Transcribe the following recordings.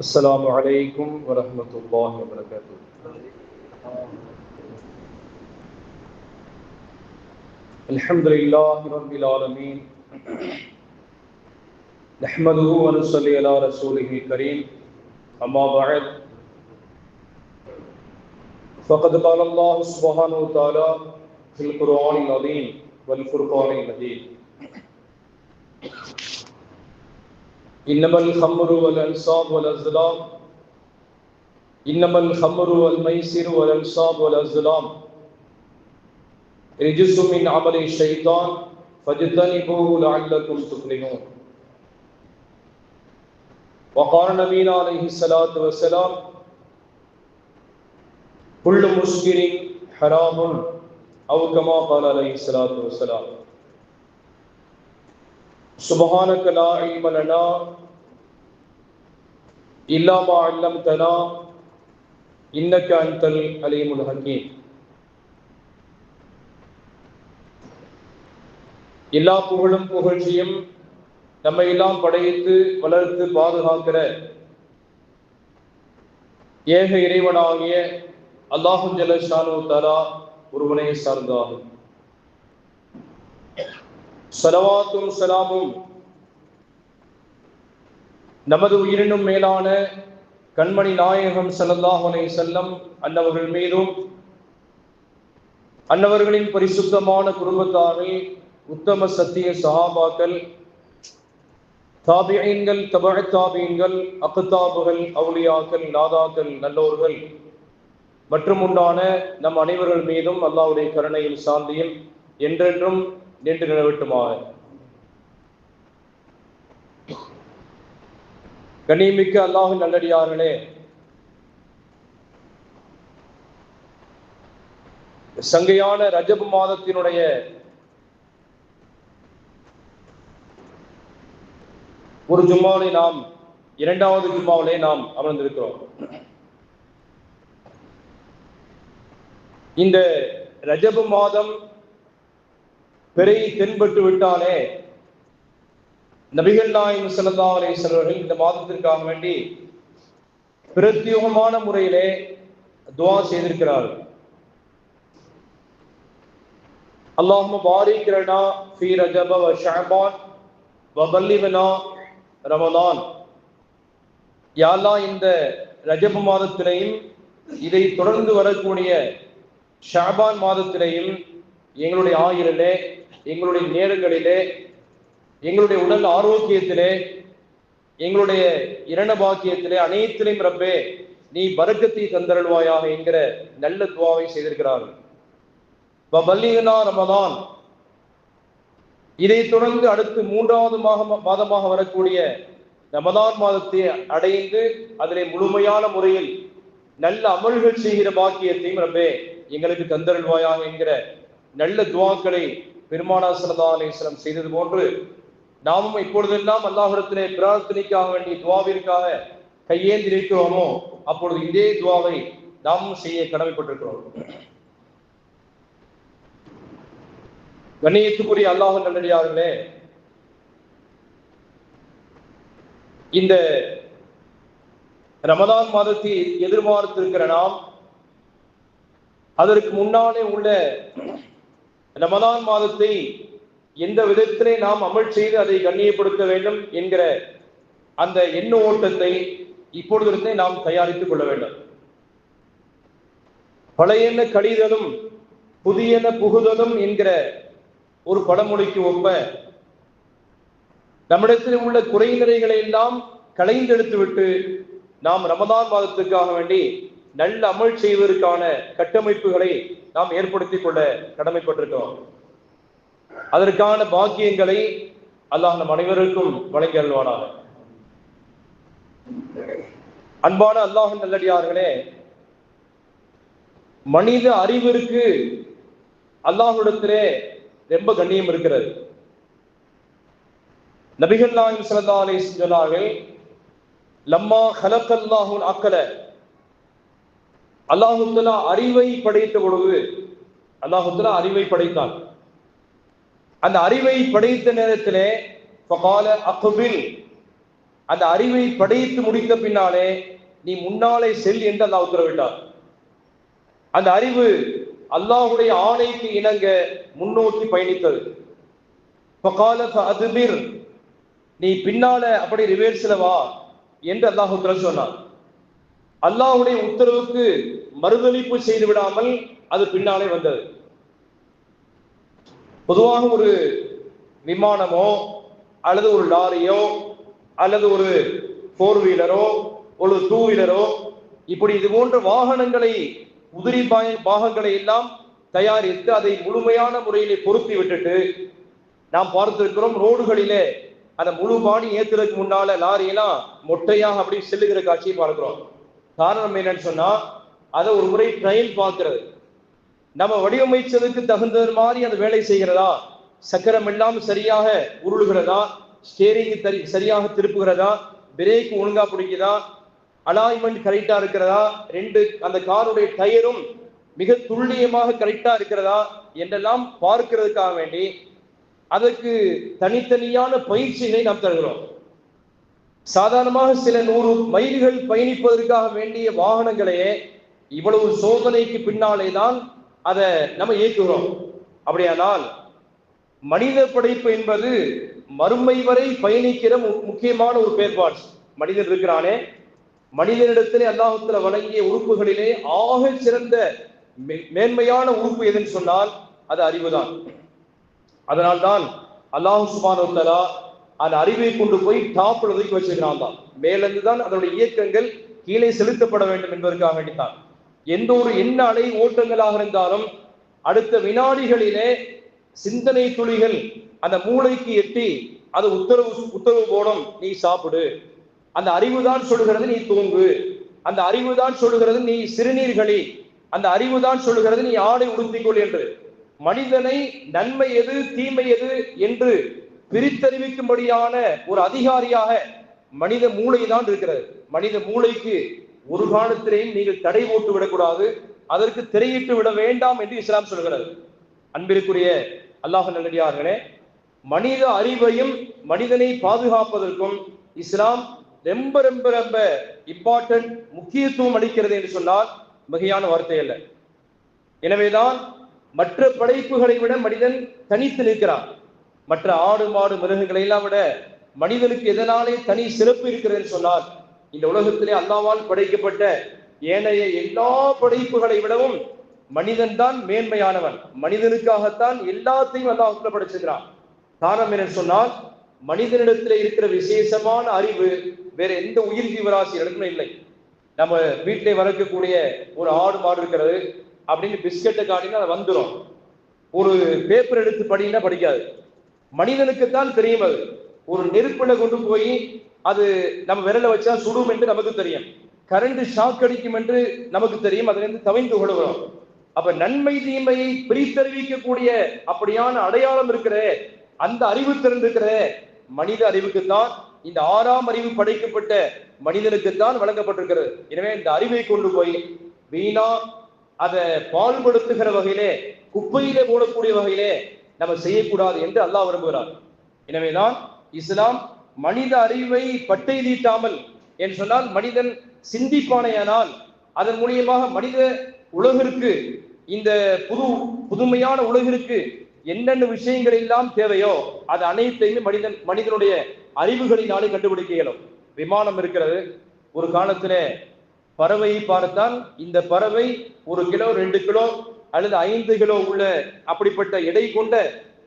السلام عليكم ورحمة الله وبركاته. الحمد لله رب العالمين نحمده ونصلي على رسوله الكريم أما بعد فقد قال الله سبحانه وتعالى في القرآن العظيم والفرقان المجيد إنما الخمر والأنصاب والأزلام إنما الخمر والميسر والأنصاب والأزلام رجس من عمل الشيطان فاجتنبوه لعلكم تفلحون. وقال نبينا عليه الصلاة والسلام كل مسكر حرام أو كما قال عليه الصلاة والسلام. سبحانك لا علم لنا إلا ما علمتنا إنك أنت العليم الحكيم. எல்லா புகழும் புகழ்ச்சியும் நம்மை எல்லாம் படைத்து வளர்த்து பாதுகாக்கிற ஏக இறைவனாகிய அல்லாஹு ஜல்ல ஷானு தஆலா ஒருவனை சார்ந்தாகும். ஸலவாத்தும் ஸலாமும் நமது உயிரினும் மேலான கண்மணி நாயகம் ஸல்லல்லாஹு அலைஹி வஸல்லம் அன்னவர்கள் மீதும் அன்னவர்களின் பரிசுத்தமான குடும்பத்தாரில் உத்தம சத்திய சஹாபாக்கள், தாபிஈன்கள், தபஅ தாபிஈன்கள், அக்தாபுகள், அவுலியாக்கள், நாதாக்கள், நல்லோர்கள் மற்றும் உண்டான நம் அனைவர்கள் மீதும் அல்லாஹ்வுடைய கருணையும் சாந்தியும் என்றென்றும் நின்று நிலவட்டுமாக. கண்ணியமிக்க அல்லாஹ்வின் நல்லடியார்களே, சங்கையான ரஜப் மாதத்தினுடைய ஒரு ஜும்மாவிலே நாம் இரண்டாவது ஜும்மாவிலே நாம் அமர்ந்திருக்கிறோம். இந்த ரஜப் மாதம் பிறை தென்பட்டு விட்டாலே நபிகள் நாயகம் ஸல்லல்லாஹு அலைஹி வஸல்லம் இந்த மாதத்திற்காக வேண்டி பிரத்யேகமான முறையிலே துஆ செய்திருக்கிறார்கள். அல்லாஹும்ம பாரிக் லனா ஃபீ ரஜப வ ஷஅபான் வ பல்லிக்னா ரமலான். யா அல்லாஹ், இந்த ரஜப் மாதத்திலேயும் இதை தொடர்ந்து வரக்கூடிய ஷஅபான் மாதத்திலேயும் எங்களுடைய ஆயுளிலே, எங்களுடைய நேரங்களிலே, எங்களுடைய உடல் ஆரோக்கியத்திலே, எங்களுடைய இரண பாக்கியத்திலே அனைத்திலையும் ரப்பே நீ பரக்கத்தை தந்தருள்வாயாக என்கிற நல்ல துஆவை செய்திருக்கிறார்கள். வபல்லிக்னா ரமலான். இதை தொடர்ந்து அடுத்து மூன்றாவது மாதமாக வரக்கூடிய ரமலான் மாதத்தை அடைந்து அதிலே முழுமையான முறையில் நல்ல அமல்கள் செய்கிற பாக்கியத்தையும் ரப்பே எங்களுக்கு தந்தருள்வாயாக என்கிற நல்ல துஆக்களை பெருமானார் ஸல்லல்லாஹு அலைஹி வஸல்லம் செய்தது போன்று நாமும் இப்பொழுதெல்லாம் அல்லாஹ்விடத்திலே பிரார்த்தனைக்காக வேண்டிய துஆவிற்காக கையேந்தி இருக்கிறோமோ அப்பொழுது இதே துஆவை நாமும் செய்ய கடமைப்பட்டிருக்கிறோம். கண்ணியத்துக்குரிய அல்லாஹ்வின் நல்லடியார்களே, இந்த ரமலான் மாதத்தை எதிர்பார்த்திருக்கிற நாம் அதற்கு முன்னாலே உள்ள ரமலான் மாதத்தை எந்த விதத்திலே நாம் அமல் செய்து அதை கண்ணியப்படுத்த வேண்டும் என்கிற அந்த எண்ண ஓட்டத்தை இப்பொழுதிருந்தே நாம் தயாரித்துக் கொள்ள வேண்டும். பழையன கழிதலும் புதியன புகுதலும் என்கிற ஒரு பழமொழிக்கு ஒப்ப நம்மிடத்தில் உள்ள குறை நிறைகளை எல்லாம் களைந்தெடுத்து விட்டு நாம் ரமலான் மாதத்துக்காக வேண்டி நல்ல அமல் செய்வதற்கான கட்டமைப்புகளை நாம் ஏற்படுத்திக் கொள்ள கடமைப்பட்டிருக்கிறோம். அதற்கான பாக்கியங்களை அல்லாஹ் நம் அனைவருக்கும் வழங்கி அருள்வானாக. அன்பான அல்லாஹ்வின் நல்லடியார்களே, மனித அறிவிற்கு அல்லாஹ்விடத்திலே ரொம்ப கண்ணியம் இருக்கிறது. நபிகள் நாயகம் ஸல்லல்லாஹு அலைஹி வஸல்லம் சொன்னார்கள், லம்மா ஹலக்கல்லாஹுல் அக்ல, அல்லாஹ் தஆலா அறிவை படைத்த பொழுது, அல்லாஹ் தஆலா அறிவை படைத்தான். அந்த அறிவை படைத்த நேரத்திலே ஃபகால அக்பில், அந்த அறிவை படைத்து முடித்த பின்னாலே நீ முன்னாலே செல் என்று அல்லாஹ் உத்தரவிட்டார். அந்த அறிவு அல்லாஹுடைய ஆணைக்கு இணங்க முன்னோக்கி பயணித்தது. நீ பின்னால அப்படி ரிவேர்ஸ்ல வா என்று அல்லாஹ் உத்தரவு சொன்னார். அல்லாஹுடைய உத்தரவுக்கு மறுதளிப்பு செய்து விடாமல் அது பின்னாலே வந்தது. பொதுவாக ஒரு விமானமோ அல்லது ஒரு லாரியோ அல்லது ஒரு 4 வீலரோ ஒரு 2 வீலரோ இப்படி இது போன்ற வாகனங்களை உதிரி பாகங்களை எல்லாம் தயாரித்து அதை முழுமையான முறையிலே பொருத்தி விட்டுட்டு நாம் பார்த்திருக்கிறோம். ரோடுகளிலே அந்த முழு பாடி ஏத்துறதுக்கு முன்னால லாரியெல்லாம் மொட்டையாக அப்படி செல்லுகிற காட்சியை பார்க்கிறோம். காரணம் என்னன்னு சொன்னா அதை ஒரு முறை ட்ரையல் பார்க்கிறது. நம்ம வடிவமைச்சதுக்கு தகுந்தது மாதிரி அந்த வேலை செய்கிறதா, சக்கரம் எல்லாம் சரியாக உருளுகிறதா, ஸ்டேரிங் சரியாக திருப்புகிறதா, பிரேக் ஒழுங்கா பிடிக்குதா, அலாய்மெண்ட் கரெக்டா இருக்கிறதா, அந்த காருடைய டயரும் மிக துல்லியமாக கரெக்டா இருக்கிறதா என்றெல்லாம் பார்க்கிறதுக்காக வேண்டி அதற்கு தனித்தனியான பயிற்சிகளை நாம் தருகிறோம். சாதாரணமாக சில 100 மைல்கள் பயணிப்பதற்காக வேண்டிய வாகனங்களையே இவ்வளவு சோதனைக்கு பின்னாலே தான் அதை நம்ம இயக்குகிறோம். அப்படியானால் மனித படைப்பு என்பது மறுமை வரை பயணிக்கிற முக்கியமான ஒரு செயல்பாடு. மனிதன் இருக்கிறானே, மனிதனிடத்திலே அல்லாஹ்வுத்தாலா வழங்கிய உறுப்புகளிலே ஆக சிறந்த மேன்மையான உறுப்பு எதுன்னு சொன்னால் அது அறிவுதான். அதனால்தான் அல்லாஹ் சுப்ஹானஹு வ தஆலா அந்த அறிவை கொண்டு போய் டாப்ல ஒதுக்கி வச்சிருக்கிறான். தான் மேலிருந்து தான் அதனுடைய இயக்கங்கள் கீழே செலுத்தப்பட வேண்டும் என்பதற்காக வேண்டித்தான். எந்த ஒரு எண்ண அலை ஓட்டங்களாக இருந்தாலும் அடுத்த வினாடிகளிலே சிந்தனை துளிகள் அந்த மூளைக்கு எட்டி அது உத்தரவு போடும், நீ சாப்பிடு. அந்த அறிவு தான் சொல்லுகிறது நீ தூங்கு. அந்த அறிவு தான் சொல்லுகிறது நீ சிறுநீர்களி. அந்த அறிவு தான் சொல்லுகிறது நீ ஆடை உடுத்திக்கொள் என்று. மனிதனை நன்மை எது தீமை எது என்று பிரித்தறிவிக்கும்படியான ஒரு அதிகாரியாக மனித மூளை தான் இருக்கிறது. மனித மூளைக்கு ஒரு காலத்திலேயும் நீங்கள் தடை போட்டு விடக்கூடாது, அதற்கு திரையிட்டு விட வேண்டாம் என்று இஸ்லாம் சொல்கிறது. அன்பிற்குரிய அல்லாஹ் நல்லடியார்களே, மனித அறிவையும் மனிதனை பாதுகாப்பதற்கும் இஸ்லாம் ரொம்ப ரொம்ப ரொம்ப இம்பார்ட்டன்ட் முக்கியத்துவம் அளிக்கிறது என்று சொன்னால் மிகையான வார்த்தை அல்ல. எனவேதான் மற்ற படைப்புகளை விட மனிதன் தனித்து நிற்கிறான். மற்ற ஆடு மாடு மிருகங்களை எல்லாம் விட மனிதனுக்கு எதனாலே தனி சிறப்பு இருக்கிறது சொன்னால் இந்த உலகத்திலே அல்லாஹ்வால் படைக்கப்பட்ட ஏனைய எல்லா படைப்புகளை விடவும் மனிதன் தான் மேன்மையானவன். மனிதனுக்காகத்தான் எல்லாத்தையும் அல்லாஹ் படைச்சிருக்கிறான். காரணம் என்னன்னு சொன்னால் மனிதனிடத்தில் இருக்கிற விசேஷமான அறிவு வேற எந்த உயிர் ஜீவராசிகளுக்கும் இல்லை. நம்ம வீட்டிலே வளர்க்கக்கூடிய ஒரு ஆடு மாடு இருக்கிறது அப்படின்னு பிஸ்கெட்டை காட்டினா அது வந்துடும். ஒரு பேப்பர் எடுத்து படினா படிக்காது. மனிதனுக்குத்தான் தெரியும். அது ஒரு நெருப்புல கொண்டு போய் அது நம்ம விரல வச்சா சுடும் என்று நமக்கு தெரியும். கரண்ட் ஷாக் அடிக்கும் என்று நமக்கு தெரியும். அதிலிருந்து தவிந்து கொள்கிறோம். அப்ப நன்மை தீமையை பிரித்தறிவிக்கக்கூடிய அப்படியான அடையாளம் இருக்கிற அந்த அறிவு திறந்திருக்கிற மனித அறிவுக்குத்தான், இந்த 6ஆம் அறிவு படைக்கப்பட்ட மனிதனுக்குத்தான் வழங்கப்பட்டிருக்கிறது. எனவே இந்த அறிவை கொண்டு போய் வீணா அதை பால்படுத்துகிற வகையிலே குப்பையிலே போடக்கூடிய வகையிலே நம்ம செய்யக்கூடாது என்று அல்லாஹ் விரும்புகிறார். எனவேதான் இஸ்லாம் மனித அறிவை பட்டை தீட்டாமல் என்று சொன்னால் மனிதன் சிந்திப்பானையானால் அதன் மூலியமாக மனித உலகிற்கு, இந்த புதுமையான உலகிற்கு என்னென்ன விஷயங்கள் எல்லாம் தேவையோ அது அனைத்தையுமே மனிதனுடைய அறிவுகளினாலே கண்டுபிடிக்க இயலும். விமானம் இருக்கிறது. ஒரு காலத்துல பறவையை பார்த்தால் இந்த பறவை 1 கிலோ 2 கிலோ அல்லது 5 கிலோ உள்ள அப்படிப்பட்ட எடை கொண்ட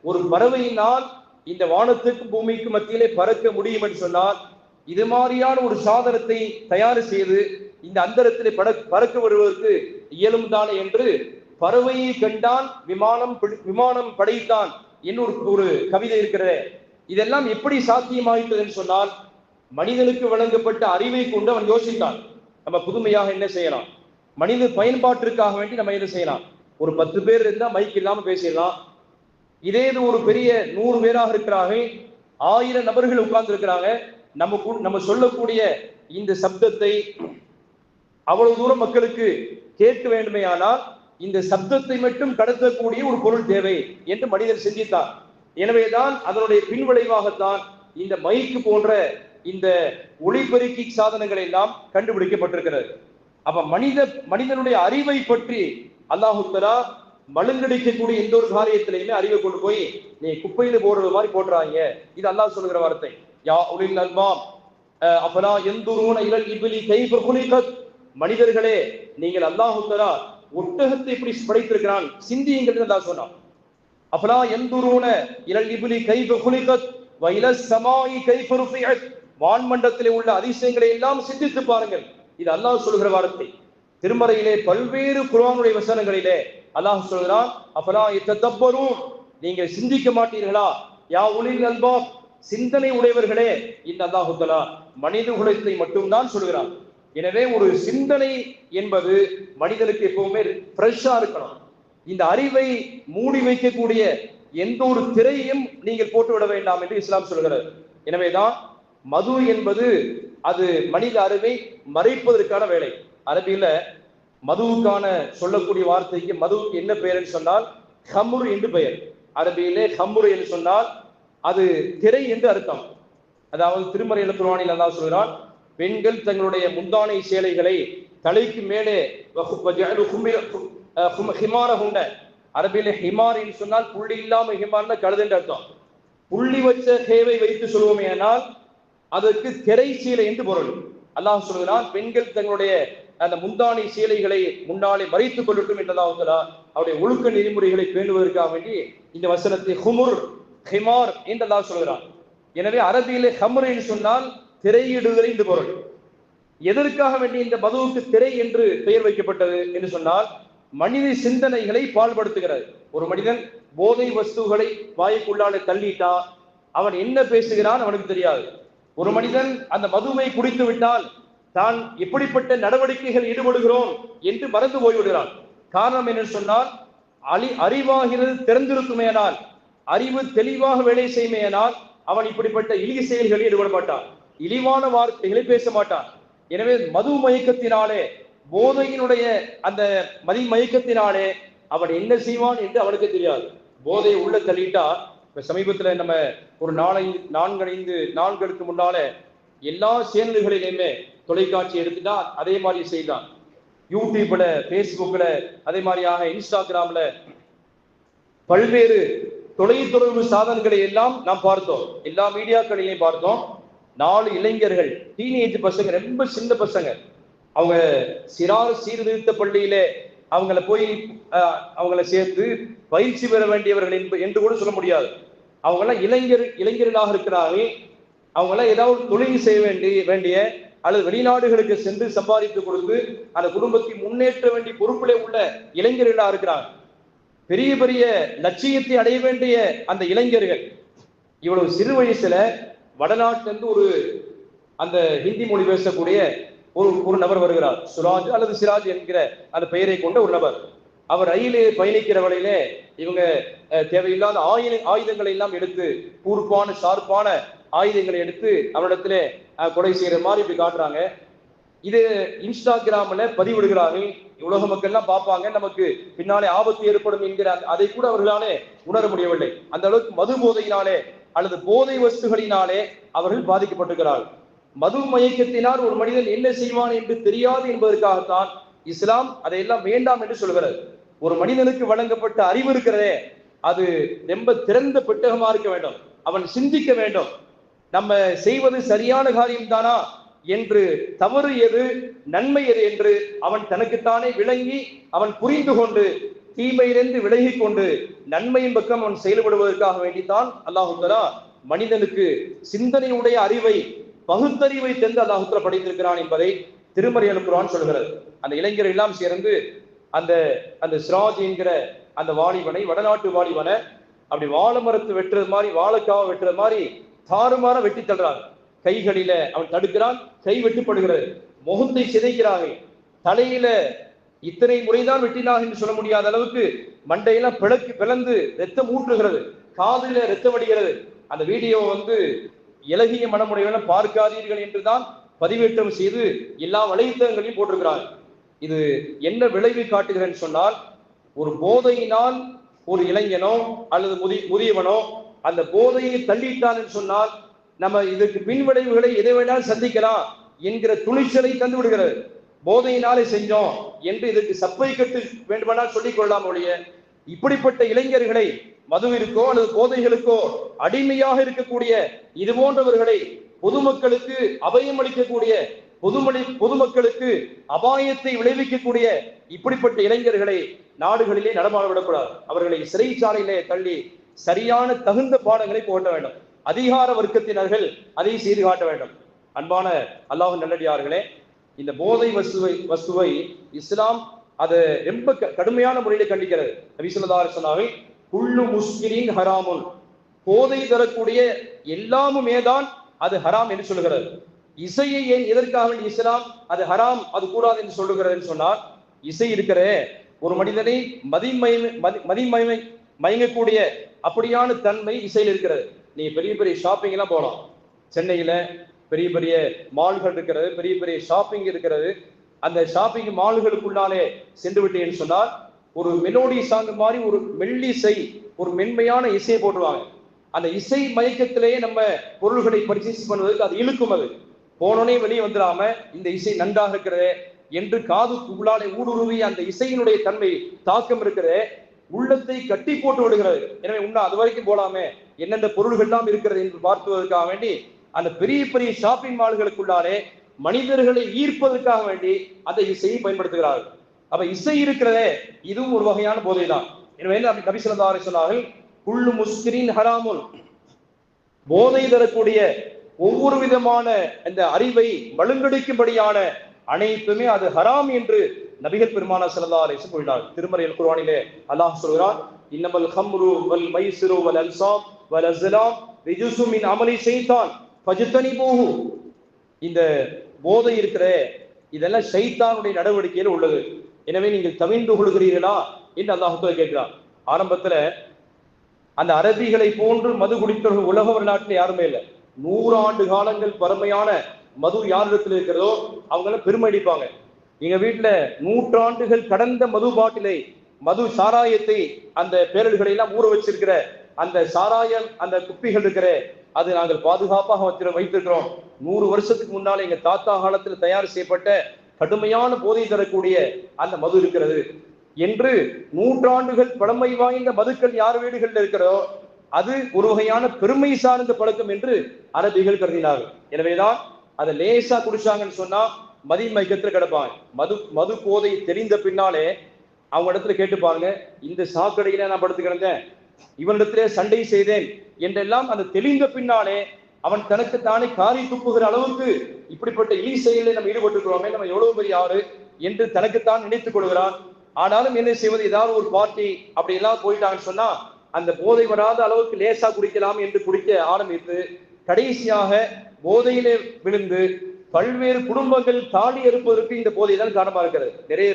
ஒரு பறவையினால் இந்த வானத்துக்கு பூமிக்கு மத்தியிலே பறக்க முடியும் என்று சொன்னால் இது மாதிரியான ஒரு சாதனத்தை தயார் செய்து இந்த அந்தரத்திலே பறக்க வருவதற்கு இயலும் தானே என்று பறவையை கண்டான் விமானம் படைத்தான் என்று ஒரு கவிதை இருக்கிறது. இதெல்லாம் எப்படி சாத்தியமாயிட்டது என்று சொன்னால் மனிதனுக்கு வழங்கப்பட்ட அறிவை கொண்டு அவன் யோசித்தான். நம்ம புதுமையாக என்ன செய்யலாம், மனித பயன்பாட்டிற்காக வேண்டி நம்ம என்ன செய்யலாம். ஒரு 10 பேர் இருந்தா மைக் இல்லாம பேசிடலாம். இதே இது ஒரு பெரிய 100 பேராக இருக்கிறாங்க, 1000 நபர்கள் உட்கார்ந்து இருக்கிறாங்க. நம்ம சொல்லக்கூடிய இந்த சப்தத்தை அவ்வளவு தூரம் மக்களுக்கு கேட்க வேண்டுமேயானால் இந்த சப்தத்தை மட்டும் கடத்தக்கூடிய ஒரு பொருள் தேவை என்று மனிதன் சிந்தித்தார். எனவேதான் அதனுடைய பின்விளைவாகத்தான் இந்த மைக்கு போன்ற இந்த ஒளிபெருக்கி சாதனங்கள் எல்லாம் கண்டுபிடிக்கப்பட்டிருக்கிறது. அப்ப மனிதனுடைய அறிவை பற்றி அல்லாஹு தஆலா மழுங்கடிக்கக்கூடிய எந்த ஒரு காரியத்திலையுமே அறிவை கொண்டு போய் நீ குப்பையில போடுறது மாதிரி போடுறாங்க. இது அல்லாஹ் சொல்லுகிற வார்த்தை. யா உலில் அல்பாப் அஃபலா யன்துரூன இலல் இப்லி கைஃப குலிகத். மனிதர்களே, நீங்கள் அல்லாஹு தஆலா ஒட்டகத்தை எப்படி படைத்திருக்கிறான் சிந்தியுங்கள் என்று அல்லாஹ் சொன்னான். அஃபலா யன்துரூன இலல் இப்லி கைஃப குலிகத் வ இலஸ் ஸமாஇ கைஃப ருஃபிஅத். வான்மண்டலத்திலே உள்ள அதிசயங்களை எல்லாம் சிந்தித்து பாருங்கள். இது அல்லாஹ் சொல்லுகிற வார்த்தை. திருமறையிலே பல்வேறு குர்ஆனுடைய வசனங்களிலே அல்லாஹ் சொல்கிறான், அஃபலா யததப்பரூன், நீங்கள் சிந்திக்க மாட்டீர்களா? யா உலில் அல்பாப், சிந்தனை உடையவர்களே. இந்த அல்லாஹு தஆலா மனித குலத்தை மட்டும்தான் சொல்கிறான். எனவே ஒரு சிந்தனை என்பது மனிதனுக்கு எப்பவுமே ஃப்ரெஷ்ஷா இருக்கணும். இந்த அறிவை மூடி வைக்கக்கூடிய எந்த ஒரு திரையும் நீங்கள் போட்டுவிட வேண்டாம் என்று இஸ்லாம் சொல்கிறது. எனவேதான் மது என்பது அது மனித அறிவை மறைப்பதற்கான வேலை. அரபியில மதுவுக்கான சொல்லக்கூடிய வார்த்தைக்கு மதுவுக்கு என்ன பெயர் என்று சொன்னால் ஹம்ர் என்று பெயர். அரபியிலே ஹம்ர் என்று சொன்னால் அது திரை என்று அர்த்தம். அதாவது திருமறையில குர்ஆனில் அல்லாஹ் சொல்கிறான், பெண்கள் தங்களுடைய முந்தானை சேலைகளை தலைக்கு மேலே ஹிமாரஹுண்ட. அரபியிலே ஹிமார் என்று சொன்னால் புள்ளி இல்லாம ஹிமார்னா கழுது என்று அர்த்தம். புள்ளி வச்ச ஹேவை வைத்து சொல்வோமே ஆனால் அதற்கு திரை சீலை என்று பொருள். அல்லாஹ் சொல்கிறான், பெண்கள் தங்களுடைய அந்த முந்தானை சீலைகளை முன்னாலே மறைத்துக் கொள்ளட்டும் என்றதாக அவருடைய ஒழுக்க நெறிமுறைகளை பேணுவதற்காக வேண்டி இந்த வசனத்தை ஹுமுர் ஹிமார் என்று அல்லாஹ் சொல்கிறான். எனவே அரபியிலே ஹம்ர் என்று சொன்னால் திரையிடுதல் என்று பொருள். எதற்காக வேண்டி இந்த மதுவுக்கு திரை என்று பெயர் வைக்கப்பட்டது என்று சொன்னால் மனித சிந்தனைகளை பாழ்படுத்துகிறது. ஒரு மனிதன் போதை வஸ்துகளை வாய்க்குள்ளாலே தள்ளிட்டா அவன் என்ன பேசுகிறான் அவனுக்கு தெரியாது. ஒரு மனிதன் அந்த மதுவை குடித்து விட்டால் தான் எப்படிப்பட்ட நடவடிக்கைகள் ஈடுபடுகிறோம் என்று மறந்து போய்விடுகிறான். காரணம் என்று சொன்னால் அறிவாகிறது திறந்திருக்குமேனால், அறிவு தெளிவாக வேலை செய்யுமேனால் அவன் இப்படிப்பட்ட இழிய செயல்களில் ஈடுபட மாட்டான், இழிவான வார்த்தைகளை பேச மாட்டான். எனவே மது மயக்கத்தினாலே, போதையினுடைய அந்த மயக்கத்தினாலே அவன் என்ன செய்வான் என்று அவனுக்கு தெரியாது. போதை உள்ள தள்ளிட்டா, இப்ப சமீபத்துல நம்ம ஒரு 4-5 நாட்களுக்கு முன்னாலே எல்லா சேனல்களிலுமே தொலைக்காட்சி எடுத்துட்டா அதே மாதிரி செய்தான். யூடியூப்ல, பேஸ்புக்ல, அதே மாதிரியாக இன்ஸ்டாகிராம்ல பல்வேறு தொலைத்தொடர்பு சாதனங்களை எல்லாம் நாம் பார்த்தோம். எல்லா மீடியாக்களிலையும் பார்த்தோம். 4 இளைஞர்கள், டீனேஜ் பசங்க, ரொம்ப சின்ன பசங்க, அவங்க சிறார் சீர்திருத்த பள்ளியிலே அவங்கள சேர்த்து பயிற்சி பெற வேண்டியவர்கள் என்று கூட சொல்ல முடியாது. அவங்கெல்லாம் இளைஞர்களாக இருக்கிறார்கள். அவங்களாம் ஏதாவது தொழில் செய்ய வேண்டிய அல்லது வெளிநாடுகளுக்கு சென்று சம்பாதித்து கொடுத்து அந்த குடும்பத்தை முன்னேற்ற வேண்டிய பொறுப்பிலே உள்ள இளைஞர்களாக இருக்கிறாங்க. பெரிய பெரிய லட்சியத்தை அடைய வேண்டிய அந்த இளைஞர்கள் இவ்வளவு சிறு வயசுல வடநாட்டிலிருந்து அந்த ஹிந்தி மொழி பேசக்கூடிய ஒரு நபர் வருகிறார். சுராஜ் அல்லது சிராஜ் என்கிற அந்த பெயரை கொண்ட ஒரு நபர். அவர் ரயிலே பயணிக்கிற வழியிலே இவங்க தேவையில்லாத ஆயுதங்களை எல்லாம் எடுத்து, கூர்ப்பான ஷார்ப்பான ஆயுதங்களை எடுத்து அவரிடத்திலே கொலை செய்யற மாதிரி இப்படி காட்டுறாங்க. இது இன்ஸ்டாகிராம்ல பதிவிடுகிறார்கள். உலக மக்கள் எல்லாம் பார்ப்பாங்க, நமக்கு பின்னாலே ஆபத்து ஏற்படும் என்கிற அதை கூட அவர்களாலே உணர முடியவில்லை. அந்த அளவுக்கு மது போதையினாலே அல்லது போதை வஸ்துகளினாலே அவர்கள் பாதிக்கப்பட்டிருக்கிறார்கள். மது மயக்கத்தினால் ஒரு மனிதன் என்ன செய்வான் என்று தெரியாது என்பதற்காகத்தான் இஸ்லாம் அதையெல்லாம் வேண்டாம் என்று சொல்கிறது. ஒரு மனிதனுக்கு வழங்கப்பட்ட அறிவு இருக்கிறதே, அது ரொம்ப திறந்த பெட்டகமா இருக்க வேண்டும். அவன் சிந்திக்க வேண்டும், நம்ம செய்வது சரியான காரியம் தானா என்று, தவறு எது நன்மை எது என்று அவன் தனக்குத்தானே விளங்கி அவன் புரிந்து கொண்டு தீமையிலிருந்து விலகி கொண்டு நன்மையின் பக்கம் அவன் செயல்படுவதற்காக வேண்டித்தான் அல்லாஹ் தஆலா மனிதனுக்கு சிந்தனையுடைய அறிவை, பகுத்தறிவை தந்து அல்லாஹ் தஆலா படைத்திருக்கிறான் என்பதை திருமறை குர்ஆன் சொல்கிறது. அந்த இளைஞர்கள் எல்லாம் சேர்ந்து அந்த சிராஜ் என்கிற அந்த வாலிபனை, வடநாட்டு வாலிபனை அப்படி வாழை மரத்து வெட்டுறது மாதிரி, வாழைக்காவை வெட்டுறது மாதிரி தாறுமாற வெட்டி தள்ளுறாங்க. கைகளில அவன் தடுக்கிறான், கை வெட்டுப்படுகிறது, முகத்தை சிதைக்கிறார்கள், தலையில இத்தனை முறைதான் வெட்டினாக என்று சொல்ல முடியாத அளவுக்கு மண்டையெல்லாம் பிளந்து ரத்தம் ஊற்றுகிறது, காதில ரத்தம் வடிகிறது. அந்த வீடியோ இலகிய மனமுடையவன பார்க்காதீர்கள் என்றுதான் பதிவேற்றம் செய்து எல்லா வலைத்தளங்களையும் போட்டிருக்கிறாங்க. இது என்ன விளைவு காட்டுகிறேன்னு சொன்னால், ஒரு போதையினால் ஒரு இளைஞனோ அல்லது முதியவனோ அந்த போதையை தள்ளிட்டான் என்று சொன்னால் நம்ம இதுக்கு பின்விளைவுகளை எதை வேணாலும் சந்திக்கலாம் என்கிற துணிச்சலை தந்து விடுகிறது. போதையினாலே செஞ்சோம் என்று இதற்கு சப்பை கட்டு வேண்டுமானால் சொல்லிக் கொள்ளலாம் ஒழிய, இப்படிப்பட்ட இளைஞர்களை மதுவிற்கோ அல்லது போதைகளுக்கோ அடிமையாக இருக்கக்கூடிய இது போன்றவர்களை பொதுமக்களுக்கு அபயம் அளிக்கக்கூடிய பொதுமக்களுக்கு அபாயத்தை விளைவிக்கக்கூடிய இப்படிப்பட்ட இளைஞர்களை நாடுகளிலே நடமாட விடக்கூடாது. அவர்களை சிறைச்சாலையிலே தள்ளி சரியான தகுந்த பாடங்களை போட்ட வேண்டும். அதிகார வர்க்கத்தினர்கள் அதை செய்து காட்ட வேண்டும். அன்பான அல்லாஹ் நல்லடியார்களே, இந்த போதை வஸ்துவை இஸ்லாம் அது ரொம்ப கடுமையான முறையில கண்டிக்கிறது. நபி ஸல்லல்லாஹு அலைஹி வஸல்லம் குல்லு முஸ்கிரின் ஹராமுன், போதை தரக்கூடிய எல்லாமுமே தான் அது ஹராம் என்று சொல்லுகிறது. இசையை ஏன் எதற்காக இஸ்லாம் அது ஹராம் அது கூடாது என்று சொல்லுகிறது சொன்னால், இசை இருக்கிற ஒரு மனிதனை மயங்கக்கூடிய அப்படியான தன்மை இசையில் இருக்கிறது. நீங்க பெரிய பெரிய ஷாப்பிங் எல்லாம் போகலாம். சென்னையில பெரிய பெரிய மால்கள் இருக்கிறது, பெரிய பெரிய ஷாப்பிங் இருக்கிறது. அந்த ஷாப்பிங் மால்களுக்குள்ளாலே சென்று விட்டேன்னு சொன்னால் ஒரு மெலோடி சாங் மாதிரி ஒரு மெல்லிசை, ஒரு மென்மையான இசையை போட்டுருவாங்க. அந்த இசை மயக்கத்திலேயே நம்ம பொருள்களை பர்ச்சேஸ் பண்ணுவதற்கு அது இழுக்கும். அது போனோடனே வெளியே வந்துடாம இந்த இசை நன்றாக இருக்கிறது என்று காதுக்குள்ளாலே ஊடுருவி அந்த இசையினுடைய தன்மை தாக்கம் இருக்கிறது, உள்ளத்தை கட்டி போட்டு விடுகிறது. எனவே உன்ன அது வரைக்கும் போலாமே என்னென்ன பொருள்கள் எல்லாம் இருக்கிறது என்று பார்த்துவதற்காக வேண்டி அந்த பெரிய பெரிய ஷாப்பிங் மால்களுக்குள்ளாலே மனிதர்களை ஈர்ப்பதற்காக வேண்டி அந்த இசையை பயன்படுத்துகிறார்கள். அப்ப இசை இருக்கிறதே இதுவும் ஒரு வகையான போதை தான். எனவே நபி ஸல்லல்லாஹு அலைஹி வஸல்லம் குல்லு முஸ்கிரின் ஹராமுன், போதை தரக்கூடிய ஒவ்வொரு விதமான இந்த அறிவை மழுங்கடிக்கும்படியான அனைத்துமே அது ஹராம் என்று நபிகள் பெருமானார் ஸல்லல்லாஹு அலைஹி வஸல்லம் கூறினார். திருமறை அல் குர்ஆனிலே அல்லாஹ் சொல்கிறான், இன்னமல் ஹம்ரு வல் மைசிரு வல் அன்சாப் வல் அஸ்லாம் ரிஜ்சு மின் அமலி ஷைத்தான் ஃபஜ்தனிபூஹு. இந்த போதை இருக்கிற இதெல்லாம் ஷைத்தானுடைய நடவடிக்கையில் உள்ளது, எனவே நீங்கள் தவிர்ந்து கொள்கிறீர்களா என்று அல்லாஹ் கேட்கிறார். ஆரம்பத்துல அந்த அரபிகளை போன்று மது குடித்தவர்கள் உலக வரலாற்றில் யாருமே இல்லை. 100 ஆண்டு காலங்கள் பரமையான மது யாரிடத்தில் இருக்கிறதோ அவங்களாம் பெருமை அடிப்பாங்க. எங்க வீட்டுல 100 ஆண்டுகள் கடந்த மது பாட்டிலை, மது சாராயத்தை, அந்த பேரல்களை எல்லாம் ஊற வச்சிருக்கிற அந்த சாராயம் அந்த குப்பிகள் இருக்கிற அது நாங்கள் பாதுகாப்பாக வைத்திருக்கிறோம். 100 வருஷத்துக்கு முன்னால எங்க தாத்தா காலத்தில் தயார் செய்யப்பட்ட கடுமையான போதை தரக்கூடிய அந்த மது இருக்கிறது என்று 100 ஆண்டுகள் பழமை வாய்ந்த மதுக்கள் யார் வீடுகளில் இருக்கிறதோ அது ஒரு வகையான பெருமை சார்ந்த பழக்கம் என்று அரபிகள் கருதினார்கள். எனவேதான் அதை லேசா குடிச்சாங்கன்னு சொன்னா மதிமயக்கத்துல கிடப்பாங்க. மது போதை தெரிந்த பின்னாலே அவங்க இடத்துல கேட்டுப்பாங்க, இந்த சாக்கடையில நான் படுத்து கிடந்தேன், இவனிடத்திலே சண்டை செய்தேன் என்றெல்லாம் அந்த தெளிந்த பின்னாலே அவன் தனக்கு தானே காரி துப்புகிற அளவுக்கு இப்படிப்பட்ட செயலில் நம்ம ஈடுபட்டுக்கிறோமே, நம்ம எவ்வளவு பெரிய ஆறு என்று தனக்குத்தான் நினைத்துக் கொள்கிறான். ஆனாலும் என்ன செய்வது, ஏதாவது ஒரு பார்ட்டி அப்படி எல்லாம் போயிட்டாங்கன்னு சொன்னா அந்த போதை வராத அளவுக்கு லேசா குடிக்கலாம் என்று குடிக்க ஆரம்பித்து கடைசியாக போதையிலே விழுந்து பல்வேறு குடும்பங்கள் தாடி இருப்பதற்கு இந்த போதை தான் காரணமாக இருக்கிறது. நிறைய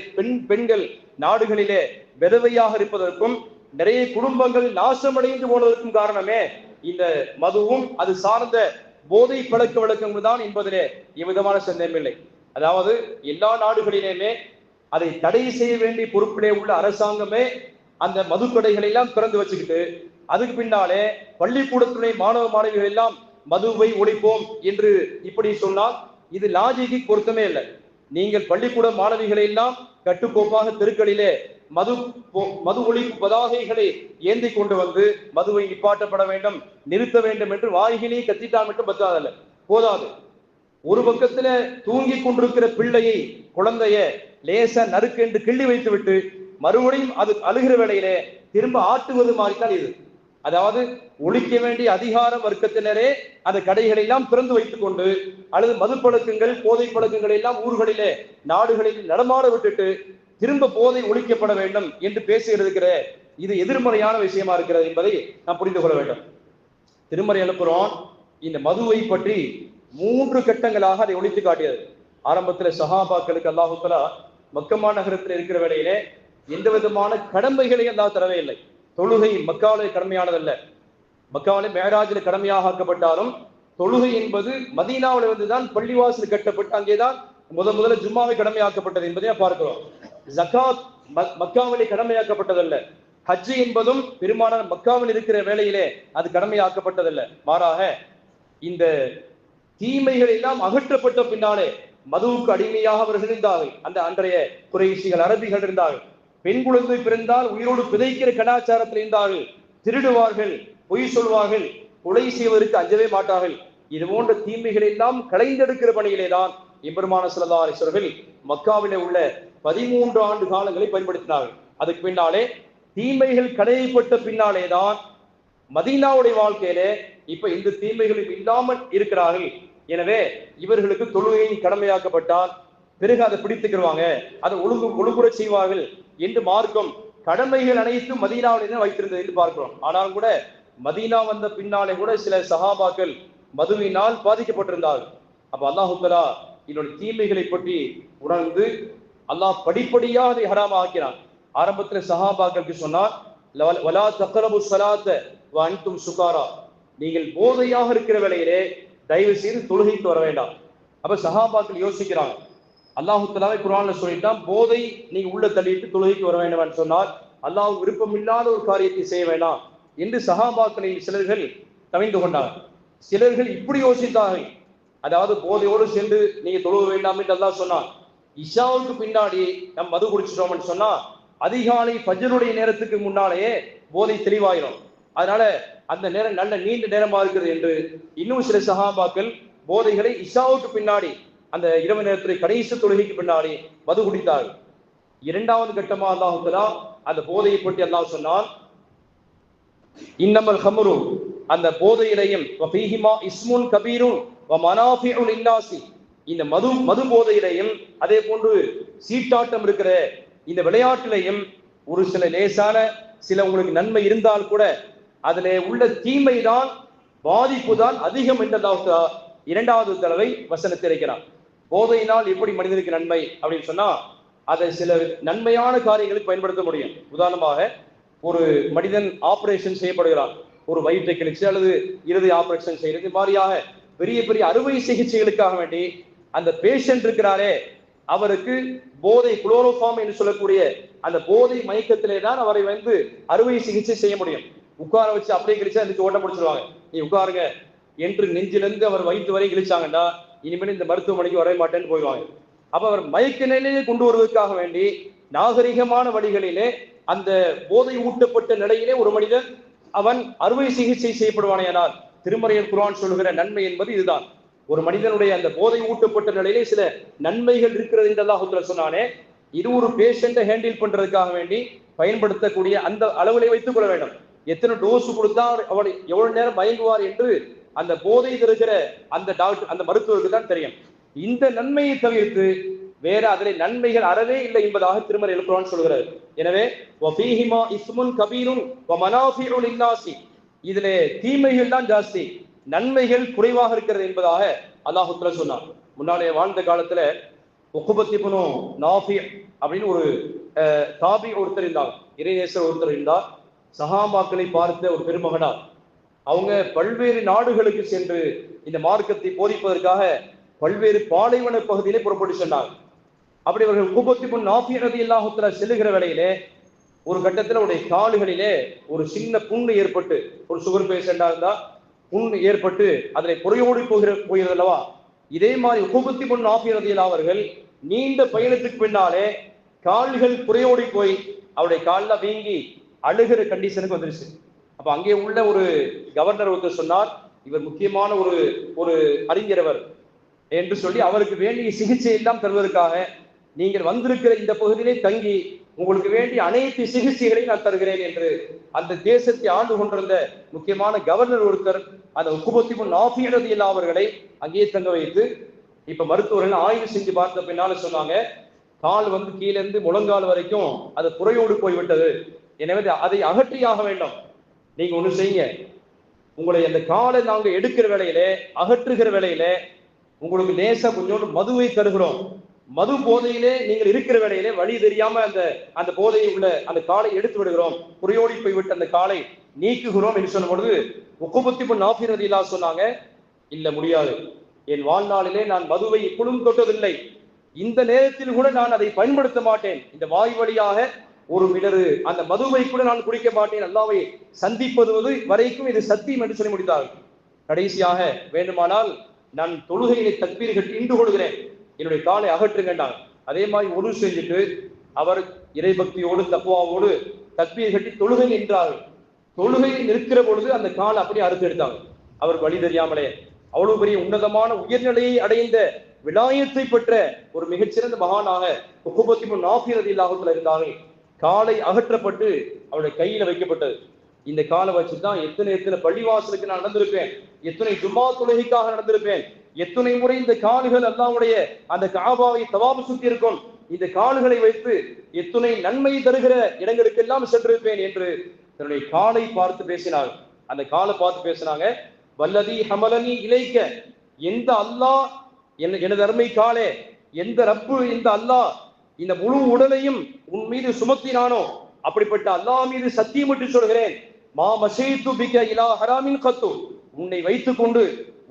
பெண்கள் நாடுகளிலே விதவையாக இருப்பதற்கும் நிறைய குடும்பங்கள் நாசமடைந்து போனதற்கும் காரணமே இந்த மதுவும் அது சார்ந்த போதை பழக்க வழக்கங்கள் தான் என்பதிலே எவ்விதமான சந்தேகமில்லை. அதாவது எல்லா நாடுகளிலுமே அதை தடை செய்ய வேண்டிய பொறுப்பிலே உள்ள அரசாங்கமே அந்த மதுக்கடைகளை எல்லாம் திறந்து வச்சுக்கிட்டு அதுக்கு பின்னாலே பள்ளிக்கூடத்துடைய மாணவ மாணவிகள் எல்லாம் மதுவை ஒழிப்போம் என்று இப்படி சொன்னால் இது லாஜிக்கு பொருத்தமே இல்லை. நீங்கள் பள்ளிக்கூட மாணவிகளை எல்லாம் கட்டுக்கோப்பாக தெருக்களிலே மது ஒழிப்பு பதாகைகளை ஏந்தி கொண்டு வந்து மதுவை நிப்பாட்டப்பட வேண்டும், நிறுத்த வேண்டும் என்று வாய்கிலே கத்திட்டால் மட்டும் பத்தாதல்ல, போதாது. ஒரு பக்கத்துல தூங்கி கொண்டிருக்கிற பிள்ளையை, குழந்தைய லேசா நறுக்கு என்று கிள்ளி வைத்து விட்டு மறுபடியும் அது அழுகிற வேளையிலே திரும்ப ஆட்டுவது மாதிரிதான் இது. அதாவது ஒழிக்க வேண்டிய அதிகார வர்க்கத்தினரே அந்த கடைகளை எல்லாம் திறந்து வைத்துக் கொண்டு அல்லது மது பழக்கங்கள் போதை பழக்கங்கள் எல்லாம் ஊர்களிலே நாடுகளில் நடமாட விட்டுட்டு திரும்ப போதை ஒழிக்கப்பட வேண்டும் என்று பேசுகிறதுக்கிற இது எதிர்மறையான விஷயமா இருக்கிறது என்பதை நாம் புரிந்து கொள்ள வேண்டும். திருமறை அனுப்புறோம் இந்த மதுவை பற்றி 3 கட்டங்களாக அதை ஒழித்து காட்டியது. ஆரம்பத்துல சஹாபாக்களுக்கு அல்லாஹ் தஆலா மக்கமா நகரத்தில் இருக்கிற வேளையிலே எந்த விதமான கடமைகளை அல்லாஹ் தரவே இல்லை. தொழுகை மக்காவிலே கடமையானதல்ல, மக்காவிலே மேராஜில கடமையாக ஆக்கப்பட்டாலும் தொழுகை என்பது மதீனாவில வந்துதான் பள்ளிவாசல் கட்டப்பட்டு அங்கேதான் முதல்ல ஜும்மாவை கடமையாக்கப்பட்டது என்பதை பார்க்கிறோம். ஜகாத் மக்காவிலே கடமையாக்கப்பட்டதல்ல. ஹஜ் என்பதும் பெரும்பாலான மக்காவில் இருக்கிற வேளையிலே அது கடமையாக்கப்பட்டதல்ல. மாறாக இந்த தீமைகள் எல்லாம் அகற்றப்பட்ட பின்னாலே மதுவுக்கு அடிமையாக அவர்கள் இருந்தார்கள். அந்த அன்றைய குறைஷிகள், அரபிகள் இருந்தார்கள். பெண் குழந்தை பிறந்தால் உயிரோடு பிதைக்கிற கலாச்சாரத்தில் இருந்தார்கள். திருடுவார்கள், பொய் சொல்வார்கள், கொலை செய்வதற்கு அஞ்சவே மாட்டார்கள். இது போன்ற தீமைகள் எல்லாம் களைந்தெடுக்கிற பணியிலே தான் எம்பெருமானார் ஸல்லல்லாஹு அலைஹி வஸல்லம் மக்காவிலே உள்ள 13 ஆண்டு காலங்களை பயன்படுத்தினார்கள். அதுக்கு பின்னாலே தீமைகள் களையப்பட்ட பின்னாலே தான் மதீனாவுடைய வாழ்க்கையிலே இப்ப இந்த தீமைகளும் இல்லாமல் இருக்கிறார்கள். எனவே இவர்களுக்கு தொழுகையின் கடமையாக்கப்பட்டால் பிறகு அதை பிடித்துக்கிடுவாங்க, அதை ஒழுங்குற செய்வார்கள் என்று மார்க்கம் கடமைகள் அனைத்தும் மதீனாவிலே வைத்திருந்தது என்று பார்க்கிறோம். ஆனாலும் கூட மதீனா வந்த பின்னாலே கூட சில சஹாபாக்கள் மதுவினால் பாதிக்கப்பட்டிருந்தார்கள். அப்ப அல்லாஹ் தஆலா இதனுடைய தீமைகளை பற்றி உணர்ந்து அல்லாஹ் படிப்படியாக அதை ஹராமா ஆக்கினான். ஆரம்பத்துல சஹாபாக்களுக்கு சொன்னார், வலா தக்ரபு ஸலாத்த வ அன்தும் சுகாரா, நீங்கள் போதையாக இருக்கிற வேளையிலே தயவு செய்து தொழுகைக்கு வர வேண்டாம். அப்ப சஹாபாக்கள் யோசிக்கிறாங்க, அல்லாஹ் தஆலா குர்ஆன்ல சொல்லிட்டான் போதை நீங்க உள்ள தள்ளிட்டு தொழுகைக்கு வர வேண்டாம்னு சொன்னால் அல்லாஹ் விருப்பம் இல்லாத ஒரு காரியத்தை செய்ய வேண்டாம் என்று சஹாபாக்களில் சிலர்கள் தவிந்து கொண்டார்கள். சிலர்கள் இப்படி யோசித்தார்கள், அதாவது போதையோடு சென்று நீங்க தொழுக வேண்டாம் என்று அல்லாஹ் சொன்னான். இஷாவுக்கு பின்னாடி நம்ம மது குடிச்சிட்டோம்னு சொன்னா அதிகாலை ஃபஜ்ருடைய நேரத்துக்கு முன்னாலேயே போதை தெளிவாயிரும். அதனால அந்த நேரம் நல்ல நீண்ட நேரமா இருக்கிறது என்று இன்னும் சில சஹாபாக்கள் போதைகளை இஷாவுக்கு பின்னாடி அந்த இரவு நேரத்தில் கடைசி தொழுகைக்கு பின்னாடி மது குடித்தார்கள். இரண்டாவது கட்டமா அல்லாஹ் தஆலா அந்த போதையை பற்றி அல்லாஹ் சொன்னான், இன்னமல் ஹம்ரு, அந்த போதையிலையும் வஃபீஹிமா இஸ்முன் கபீருன் வ மனாஃபிஉ லின்னாசி, இந்த மது போதையிலையும் அதே போன்று சீட்டாட்டம் இருக்கிற இந்த விளையாட்டிலையும் ஒரு சில லேசான சில உங்களுக்கு நன்மை இருந்தால் கூட அதிலே உள்ள தீமை தான், பாதிப்பு தான் அதிகம் என்று அல்லாஹ் இரண்டாவது தடவை வசனத்தை இருக்கிறான். போதையினால் எப்படி மனிதனுக்கு நன்மை அப்படின்னு சொன்னா அதை சில நன்மையான காரியங்களுக்கு பயன்படுத்த முடியும். உதாரணமாக ஒரு மனிதன் ஆபரேஷன் செய்யப்படுகிறான், ஒரு வயிற்றை கிழிச்சு அல்லது இருதய ஆபரேஷன் செய்யறது மாதிரியாக பெரிய பெரிய அறுவை சிகிச்சைகளுக்காக வேண்டி அந்த பேஷண்ட் இருக்கிறாரே அவருக்கு போதை குளோரோஃபார்ம் என்று சொல்லக்கூடிய அந்த போதை மயக்கத்திலே தான் அவரை அறுவை சிகிச்சை செய்ய முடியும். உட்கார வச்சு அப்படியே கிழிச்சா அதுக்கு ஓட்ட முடிச்சிருவாங்க, நீ உட்காருங்க என்று நெஞ்சிலிருந்து அவர் வயிற்று வரை கிழிச்சாங்கன்னா இனிமேல் இந்த மருத்துவமனைக்கு வர மாட்டேன்னு போயிடுவாங்க. அப்ப அவர் மயக்க நிலையிலே கொண்டு வருவதற்காக வேண்டி நாகரிகமான வழிகளிலே அந்த போதை ஊட்டப்பட்ட நிலையிலே ஒரு மனிதன் அவன் அறுவை சிகிச்சை செய்யப்படுவானேயானால் திருமறையில் குர்ஆன் சொல்லுகிற நன்மை என்பது இதுதான். ஒரு மனிதனுடைய அந்த போதை ஊட்டப்பட்ட நிலையிலே சில நன்மைகள் இருக்கிறது என்று அல்லாஹ் தஆலா சொன்னானே, இது ஒரு பேஷண்ட்டை ஹேண்டில் பண்றதுக்காக வேண்டி பயன்படுத்தக்கூடிய அந்த அளவிலே வைத்துக் கொள்ள வேண்டும். எத்தனை டோஸ் கொடுத்தா அவர் எவ்வளவு நேரம் மயங்குவார் என்று அந்த போதை தருகிற அந்த டாக்டர் அந்த மருத்துவருக்கு தான் தெரியும். இந்த நன்மையை தவிர்த்து வேற அதில் நன்மைகள் அறவே இல்லை என்பதாக திருமறையில் குர்ஆன் சொல்கிறது. எனவே வஃபீஹிமா இஸ்முன் கபீருன் வ மனாஃபிஉ லின்னாசி, இதிலே தீமைகள் தான் ஜாஸ்தி, நன்மைகள் குறைவாக இருக்கிறது என்பதாக அல்லாஹ் தஆலா சொன்னார். முன்னாலே வாழ்ந்த காலத்துல உக்பத் இப்னு நாஃபி அப்படின்னு ஒரு தாபி ஒருத்தர் இருந்தாங்க, இறைநேசர் ஒருத்தர் இருந்தார். சஹாபாக்களை பார்த்த ஒரு பெருமகனார். அவங்க பல்வேறு நாடுகளுக்கு சென்று இந்த மார்க்கத்தை போதிப்பதற்காக பல்வேறு பாலைவன பகுதியிலே புறப்பட்டு சென்றார். அப்படி அவர்கள் உக்பத் இப்னு நாஃபி ரலியல்லாஹு தஆலா செல்லுகிற வேளையிலே ஒரு கட்டத்தில் அவருடைய கால்களிலே ஒரு சின்ன புண்ணு ஏற்பட்டு, ஒரு சுகர் பேஷண்டா இருந்தா புண்ணு ஏற்பட்டு அதில் புறையோடி போகிறது அல்லவா, இதே மாதிரி உக்பத் இப்னு நாஃபி ரலியல்லாஹு அவர்கள் நீண்ட பயணத்துக்கு பின்னாலே கால்கள் புறையோடி போய் அவருடைய காலில் வீங்கி அழுகிற கண்டிஷனுக்கு வந்துருச்சு. அப்ப அங்கே உள்ள ஒரு கவர்னர் ஒருத்தர் சொன்னார், இவர் முக்கியமான ஒரு அறிஞரவர் என்று சொல்லி அவருக்கு வேண்டிய சிகிச்சை எல்லாம் தருவதற்காக நீங்கள் வந்திருக்கிற இந்த பகுதியிலே தங்கி உங்களுக்கு வேண்டிய அனைத்து சிகிச்சைகளையும் நான் தருகிறேன் என்று அந்த தேசத்தை ஆண்டு கொண்டிருந்த முக்கியமான கவர்னர் ஒருத்தர் அந்த உக்பத் இப்னு நாஃபி ரலியல்லாஹு அவர்களை அங்கேயே தங்க வைத்து, இப்ப மருத்துவர்கள் ஆய்வு செஞ்சு பார்த்த பின்னால சொன்னாங்க, கால் கீழே இருந்து முழங்கால் வரைக்கும் அது புறையோடு போய்விட்டது, எனவே அதை அகற்றியாக வேண்டும். நீங்க ஒண்ணு செய்யுங்க, உங்களை அந்த காலை நாங்க எடுக்கிற வேளையிலே அகற்றுகிற வேளையிலே உங்களுக்கு லேசா கொஞ்சோண்டு மதுவை தருகிறோம், மது போதையிலே நீங்கள் இருக்கிற வேளையிலே வழி தெரியாம அந்த போதையை உள்ள அந்த காலை எடுத்து விடுகிறோம், புறையோடி போய்விட்டு அந்த காலை நீக்குகிறோம் என்று சொன்ன பொழுது உக்பத் இப்னு நாஃபி ரலியல்லாஹு சொன்னாங்க, இல்ல முடியாது, என் வாழ்நாளிலே நான் மதுவை இப்பொழுதும் தொட்டதில்லை, இந்த நேரத்தில் கூட நான் அதை பயன்படுத்த மாட்டேன், இந்த வாய் வழியாக ஒரு மிடரு அந்த மதுவை கூட நான் குடிக்க மாட்டேன், அல்லாஹ்வை சந்திப்பது வரைக்கும் இது சத்தியம் என்று சொல்லி முடித்தார்கள். கடைசியாக வேண்டுமானால் நான் தொழுகையிலே தக்பீர் கட்டி இன்று கொள்கிறேன், என்னுடைய காலை அகற்றுங்கண்டாங்க. அதே மாதிரி ஒழு செஞ்சுட்டு அவர் இறைபக்தியோடு தக்குவாவோடு தக்பீர் கட்டி தொழுகை நின்றார்கள். தொழுகை நிற்கிற பொழுது அந்த காலை அப்படியே அறுத்து எடுத்தாங்க. அவர் வழி தெரியாமலே அவ்வளவு பெரிய உன்னதமான உயர்நிலையை அடைந்த விலாயத்தை பெற்ற ஒரு மிகச்சிறந்த மகானாக உக்பத் இப்னு நாஃபி ரலியல்லாஹு அன்ஹு இருந்தார்கள். காலை அகற்றப்பட்டு அவருடைய கையில வைக்கப்பட்டது. இந்த காலை வச்சுதான் எத்தனை பள்ளிவாசலுக்கு நான் நடந்திருப்பேன், எத்தனை ஜும்மா தொழுகைக்காக நடந்திருப்பேன், எத்தனை முறை இந்த கால்கள் அல்லாஹ்வுடைய அந்த காபாவை தவாபு சுத்தி இருக்கும், இந்த கால்களை வைத்து எத்தனை நன்மை தருகிற இடங்களுக்கெல்லாம் சென்றிருப்பேன் என்று தன்னுடைய காலை பார்த்து பேசினாங்க. அந்த காலை பார்த்து பேசினாங்க, வல்லதி ஹமலனி இலைக்க, எந்த அல்லாஹ் எனது அருமை காலே, எந்த ரப்பு இந்த அல்லாஹ் இந்த முழு உடலையும் உன் மீது சுமத்தினானோ அப்படிப்பட்ட அல்லாஹ் மீது சத்தியமிட்டு சொல்கிறேன், மா மஷைத்து பிக இலா ஹராமின் கத்து, உன்னை வைத்துக் கொண்டு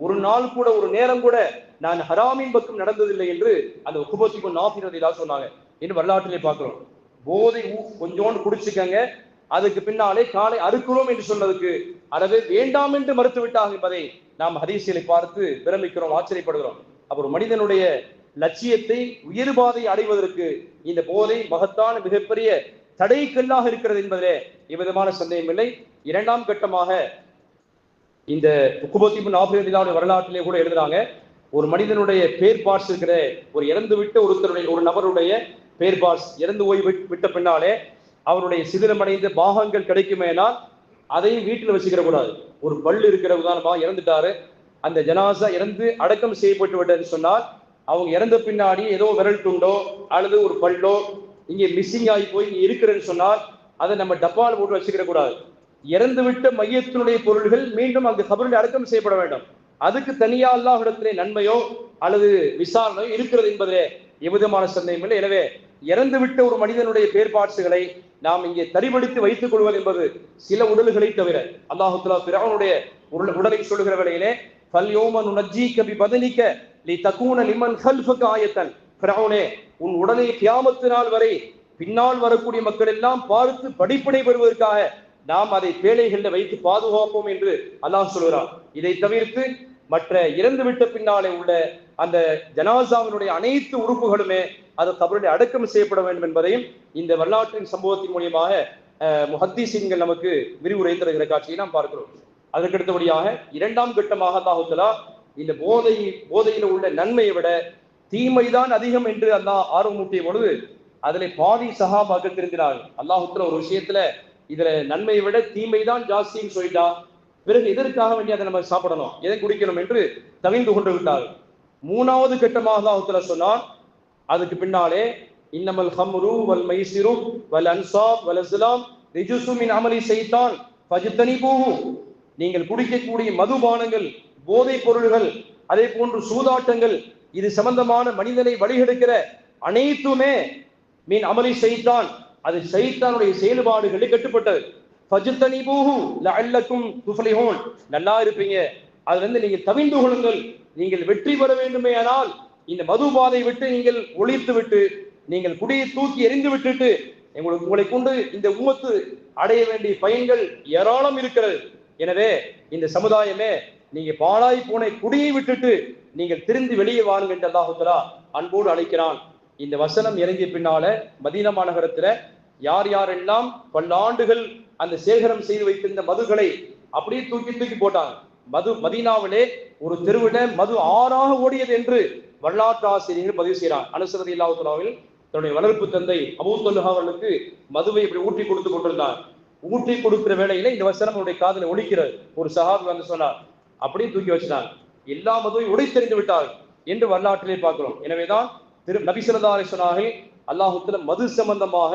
ஒரு நாள் கூட ஒரு நேரம் கூட நான் ஹராமின் பக்கம் நடந்ததில்லை என்று அந்த உக்பத் இப்னு நாஃபி ரலியல்லாஹு சொன்னாங்க என்று வரலாற்றிலே பார்க்கிறோம். போதை கொஞ்சோண்டு குடிச்சுக்கங்க, அதுக்கு பின்னாலே காலை அறுக்கிறோம் என்று சொன்னதுக்கு அறவே வேண்டாம் என்று மறுத்து விட்டாங்க என்பதை நாம் ஹதீஸிலே பார்த்து பிரமிக்கிறோம், ஆச்சரியப்படுகிறோம். அப்புறம் மனிதனுடைய லட்சியத்தை உயர்பாதை அடைவதற்கு இந்த போதை மகத்தான மிகப்பெரிய தடைக்கல்லாக இருக்கிறது என்பதிலே எவ்விதமான சந்தேகம் இல்லை. இரண்டாம் கட்டமாக இந்த உக்பத் இப்னு நாஃபி ரலியல்லாஹு வரலாற்றிலே கூட எழுதுறாங்க, ஒரு மனிதனுடைய பேர் பார்ட்ஸ் இருக்கிற, ஒரு இறந்து விட்ட ஒரு நபருடைய பேர் பார்ட்ஸ் இறந்து போய் விட்ட பின்னாலே அவருடைய சிதிலமடைந்த பாகங்கள் கிடைக்குமேனால் அதையும் வீட்டில் வச்சுக்கிற கூடாது. ஒரு பல்லு இருக்கிற உதாரணமாக இறந்துட்டாரு, அந்த ஜனாசா இறந்து அடக்கம் செய்யப்பட்டு விட்டது சொன்னால் அவங்க இறந்த பின்னாடி ஏதோ விரல் துண்டோ அல்லது ஒரு பல்லோ இங்கே மிஸ்ஸிங் ஆகி போய் இருக்கிறேன்னு சொன்னால் அதை நம்ம டப்பால் போட்டு வச்சுக்கிற கூடாது. இறந்து விட்ட மையத்தினுடைய பொருள்கள் மீண்டும் அங்கு கபரில் அடக்கம் செய்யப்பட வேண்டும். அதுக்கு தனியா அல்லாஹ்விடத்திலே நன்மையோ அல்லது விசாரணையோ இருக்கிறது என்பதிலே எவ்விதமான சந்தேகம் இல்லை. எனவே இறந்து விட்ட ஒரு மனிதனுடைய பேர்பாட்சுகளை நாம் இங்கே தரிபடுத்தி வைத்துக் கொள்வது என்பது சில உடல்களை தவிர, அல்லாஹ் தஆலா ஃபிரௌனுடைய உடலை சொல்லுகிற வேளையிலே ஃபல்யௌம நுனஜ்ஜீக பிபதனிக லிதகூன லிமன் கல்ஃபக ஆயத்தன், ஃபிரௌனே உன் உடலை கியாமத் நாள் வரை பின்னால் வரக்கூடிய மக்கள் எல்லாம் பார்த்து படிப்பினை பெறுவதற்காக நாம் அதை பேழைகளில் வைத்து பாதுகாப்போம் என்று அல்லாஹ் சொல்கிறார். இதை தவிர்த்து மற்ற இறந்து விட்ட பின்னாலே உள்ள அந்த ஜனாசாவினுடைய அனைத்து உறுப்புகளுமே அது கபரில் அடக்கம் செய்யப்பட வேண்டும் என்பதையும் இந்த வரலாற்றின் சம்பவத்தின் மூலியமாக முஹத்தீஸீன்கள் நமக்கு விரிவுரை தருகிற காட்சியை நாம் பார்க்கிறோம். அதற்கடுத்தபடியாக இரண்டாம் கட்டமாக அல்லாஹ் தஆலா இந்த போதையில உள்ள நன்மையை விட தீமைதான் அதிகம் என்று அல்லாஹ் ஆர்வமூட்டிய பொழுது அதிலே பாதி சஹாபாக்கள் திருந்தினார்கள். அல்லாஹ் தஆலா ஒரு விஷயத்துல இதுல நன்மையை விட தீமைதான் ஜாஸ்தின்னு சொல்லிட்டா பிறகு எதற்காக வேண்டிய அதை நம்ம சாப்பிடணும், எதை குடிக்கணும் என்று தவிந்து கொண்டு விட்டார்கள். மூணாவது கட்டமாக அல்லாஹ் தஆலா சொன்னான், அதுக்கு பின்னாலே இன்னமல் ஹம்ரு வல் மைசிரு வல் அன்சாப் வல் அஸ்லாம் ரிஜுசு மின் அமலி ஷைத்தான் ஃபஜ்தனிபூஹு, நீங்கள் குடிக்கக்கூடிய மதுபானங்கள், போதைப் பொருள்கள், அதே போன்று சூதாட்டங்கள், இது சம்பந்தமான மனிதனை வழிகெடுக்கிற அனைத்துமே மின் அமலி ஷைத்தான், அது ஷைத்தானுடைய செயல்பாடுகளை கட்டுப்பட்டது. ஃபஜ்தனிபூஹு லஅல்லக்கும் துஃப்லிஹூன், நல்லா இருப்பீங்க, அதுல இருந்து நீங்கள் தவிந்து கொள்ளுங்கள், நீங்கள் வெற்றி பெற வேண்டுமேயானால் இந்த மதுபாதை விட்டு நீங்கள் ஒழித்து விட்டு நீங்கள் குடியை தூக்கி எறிந்து விட்டுட்டு உங்களை கொண்டு இந்த உம்மத்து அடைய வேண்டிய பயன்கள் ஏராளம் இருக்கிறது. எனவே இந்த சமுதாயமே நீங்க பாழாய் போன குடியை விட்டுட்டு நீங்கள் திரும்பி வெளியே வாருங்க என்று அல்லாஹ் தஆலா அன்போடு அழைக்கிறான். இந்த வசனம் இறங்கிய பின்னால மதீனா மாநகரத்துல யார் யாரெல்லாம் பல்லாண்டுகள் அந்த சேகரம் செய்து வைத்திருந்த மதுகளை அப்படியே தூக்கி போட்டாங்க. மதீனாவிலே ஒரு தெருவில மது ஆறாக ஓடியது என்று வரலாற்று ஆசிரியர்கள் பதிவு செய்கிறார். அனஸ் ரலியல்லாஹு தஆலாவில் தன்னுடைய வளர்ப்பு தந்தை அபூ தல்ஹா அவர்களுக்கு மதுவை இப்படி ஊற்றி கொடுத்து கொண்டிருந்தார். ஊற்றி கொடுக்கிற வேளையில இந்த வசனம் அவருடைய காதில் ஒலிக்கிறது. ஒரு சஹாபி வந்து சொன்னார், அப்படியே தூக்கி வச்சினாங்க, எல்லா மதுவை உடைத்தெறிந்து விட்டார் என்று வரலாற்றிலே பார்க்கிறோம். எனவேதான் நபி ஸல்லல்லாஹு அலைஹி வஸல்லம் அல்லாஹ் தஆலா மது சம்பந்தமாக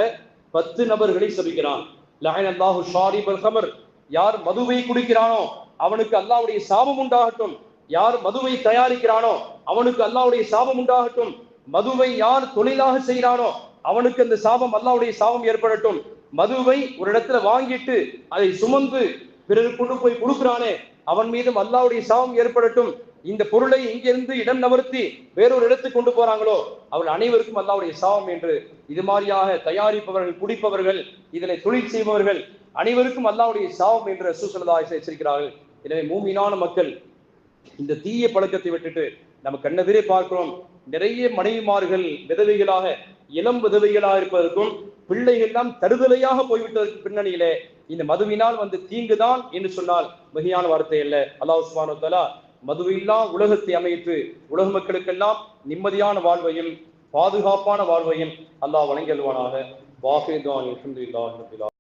10 நபர்களை சபிக்கிறான். லஅனல்லாஹு ஷாரிபல் கமர், யார் மதுவை குடிக்கிறானோ அவனுக்கு அல்லாஹ்வுடைய சாபம் உண்டாகட்டும், யார் மதுவை தயாரிக்கிறானோ அவனுக்கு அல்லாஹ்வுடைய சாபம் உண்டாகட்டும், மதுவை யார் தொழிலாக செய்கிறானோ அவனுக்கு அந்த சாபம் அல்லாஹ்வுடைய சாபம் ஏற்படட்டும், மதுவை ஒரு இடத்துல வாங்கிட்டு அதை சுமந்து பிறகு கொண்டு போய் கொடுக்கிறானே அவன் மீதும் அல்லாஹ்வுடைய சாபம் ஏற்படட்டும், இந்த பொருளை இங்கிருந்து இடம் நகர்த்தி வேறொரு இடத்துக்கு கொண்டு போறாங்களோ அவர்கள் அனைவருக்கும் அல்லாஹ்வுடைய சாபம் என்று இது மாதிரியாக தயாரிப்பவர்கள், குடிப்பவர்கள், இதனை தொழில் செய்பவர்கள் அனைவருக்கும் அல்லாஹ்வுடைய சாபம் என்று ரசூல் ஸல்லல்லாஹு அலைஹி வஸல்லம் எச்சரிக்கிறார்கள். எனவே மூமினான மக்கள் இந்த தீய பழக்கத்தை விட்டுட்டு நம்ம கண்ணெதிரே பார்க்கிறோம், நிறைய மனைவிமார்கள் விதவைகளாக, இளம் விதவைகளாக இருப்பதற்கும் பிள்ளைகள் எல்லாம் தருதலையாக போய்விட்டதற்கு பின்னணியிலே இந்த மதுவினால் வந்து தீங்குதான் என்று சொன்னால் மிகையான வார்த்தை அல்ல. அல்லாஹ் சுப்ஹானஹு வ தஆலா மதுவில்லா உலகத்தை அமைத்து உலக மக்களுக்கெல்லாம் நிம்மதியான வாழ்வையும் பாதுகாப்பான வாழ்வையும் அல்லாஹ் வழங்கி அல்வானாக. வாஹிதுன் அல்ஹம்துலில்லாஹி ரப்பில் ஆலமீன்.